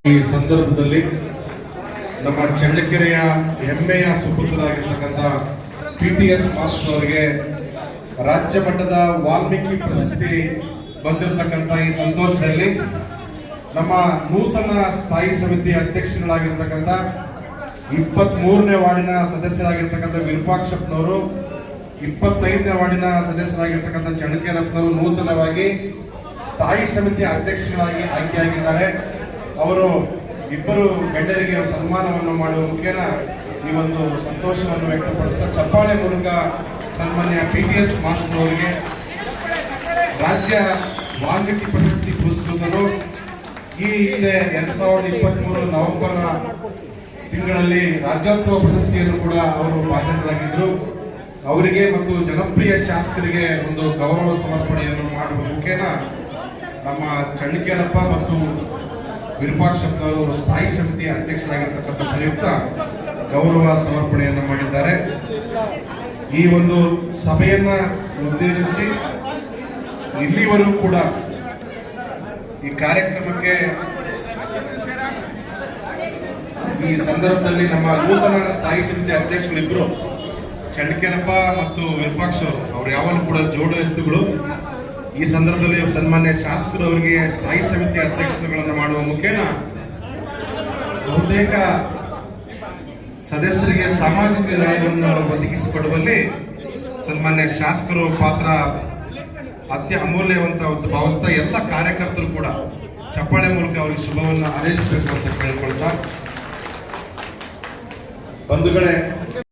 ಈ ಸಂದರ್ಭದಲ್ಲಿ ನಮ್ಮ ಚಳ್ಳಕೆರೆಯ ಹೆಮ್ಮೆಯ ಸುಪುತ್ರರಾಗಿರ್ತಕ್ಕಂಥ PTS ಮಾಸ್ಟರ್ ಅವರಿಗೆ ರಾಜ್ಯ ಮಟ್ಟದ ವಾಲ್ಮೀಕಿ ಪ್ರಶಸ್ತಿ ಬಂದಿರತಕ್ಕಂಥ ಈ ಸಂತೋಷದಲ್ಲಿ ನಮ್ಮ ನೂತನ ಸ್ಥಾಯಿ ಸಮಿತಿ ಅಧ್ಯಕ್ಷಗಳಾಗಿರ್ತಕ್ಕಂಥ 23ನೇ ವಾರ್ಡಿನ ಸದಸ್ಯರಾಗಿರ್ತಕ್ಕಂಥ ವಿರೂಪಾಕ್ಷಪ್ಪನವರು, 25ನೇ ವಾರ್ಡಿನ ಸದಸ್ಯರಾಗಿರ್ತಕ್ಕಂಥ ಚಳ್ಳಕೆರೆಪ್ಪನವರು ನೂತನವಾಗಿ ಸ್ಥಾಯಿ ಸಮಿತಿ ಅಧ್ಯಕ್ಷಗಳಾಗಿ ಆಯ್ಕೆಯಾಗಿದ್ದಾರೆ. ಅವರು ಇಬ್ಬರು ಗಣ್ಯರಿಗೆ ಸನ್ಮಾನವನ್ನು ಮಾಡುವ ಮುಖೇನ ಈ ಒಂದು ಸಂತೋಷವನ್ನು ವ್ಯಕ್ತಪಡಿಸುತ್ತಾ ಚಪ್ಪಾಳೆ ಮೂಲಕ ಸನ್ಮಾನ್ಯ PTS ಮಾಸ್ಟರ್ ಅವರಿಗೆ ರಾಜ್ಯ ವಾಲ್ಮೀಕಿ ಪ್ರಶಸ್ತಿ ಪುರಸ್ಕೃತರು. ಈ ಹಿಂದೆ 2023 ನವೆಂಬರ್ ತಿಂಗಳಲ್ಲಿ ರಾಜ್ಯೋತ್ಸವ ಪ್ರಶಸ್ತಿಯನ್ನು ಕೂಡ ಅವರು ಭಾಜನರಾಗಿದ್ದರು. ಅವರಿಗೆ ಮತ್ತು ಜನಪ್ರಿಯ ಶಾಸಕರಿಗೆ ಒಂದು ಗೌರವ ಸಮರ್ಪಣೆಯನ್ನು ಮಾಡುವ ಮುಖೇನ ನಮ್ಮ ಚಳ್ಳಕೆರೆಪ್ಪ ಮತ್ತು ವಿರೂಪಾಕ್ಷಪ್ಪನವರು ಸ್ಥಾಯಿ ಸಮಿತಿ ಅಧ್ಯಕ್ಷರಾಗಿರ್ತಕ್ಕಂಥ ಪ್ರಯುಕ್ತ ಗೌರವ ಸಮರ್ಪಣೆಯನ್ನು ಮಾಡಿದ್ದಾರೆ. ಈ ಒಂದು ಸಭೆಯನ್ನ ಉದ್ದೇಶಿಸಿ ಇಲ್ಲಿವರೆಗೂ ಕೂಡ ಈ ಕಾರ್ಯಕ್ರಮಕ್ಕೆ ಈ ಸಂದರ್ಭದಲ್ಲಿ ನಮ್ಮ ನೂತನ ಸ್ಥಾಯಿ ಸಮಿತಿ ಅಧ್ಯಕ್ಷಗಳಿಬ್ರು ಚಳ್ಳಕೆರೆಪ್ಪ ಮತ್ತು ವಿರೂಪಾಕ್ಷ ಅವರು ಯಾವಾಗಲೂ ಕೂಡ ಜೋಡ ಎತ್ತುಗಳು. ಈ ಸಂದರ್ಭದಲ್ಲಿ ಸನ್ಮಾನ್ಯ ಶಾಸಕರು ಅವರಿಗೆ ಸ್ಥಾಯಿ ಸಮಿತಿ ಅಧ್ಯಕ್ಷರುಗಳನ್ನು ಮಾಡುವ ಮುಖೇನ ಬಹುತೇಕ ಸದಸ್ಯರಿಗೆ ಸಾಮಾಜಿಕ ನ್ಯಾಯವನ್ನು ಒದಗಿಸಿಕೊಡುವಲ್ಲಿ ಸನ್ಮಾನ್ಯ ಶಾಸಕರು ಪಾತ್ರ ಅತ್ಯಮೂಲ್ಯವಂತ ಭಾವಿಸ್ತಾ ಎಲ್ಲ ಕಾರ್ಯಕರ್ತರು ಕೂಡ ಚಪ್ಪಾಳೆ ಮೂಲಕ ಅವರಿಗೆ ಶುಭವನ್ನು ಹಾರೈಸಬೇಕು ಅಂತ ಕೇಳ್ಕೊಳ್ತಾ, ಬಂಧುಗಳೇ,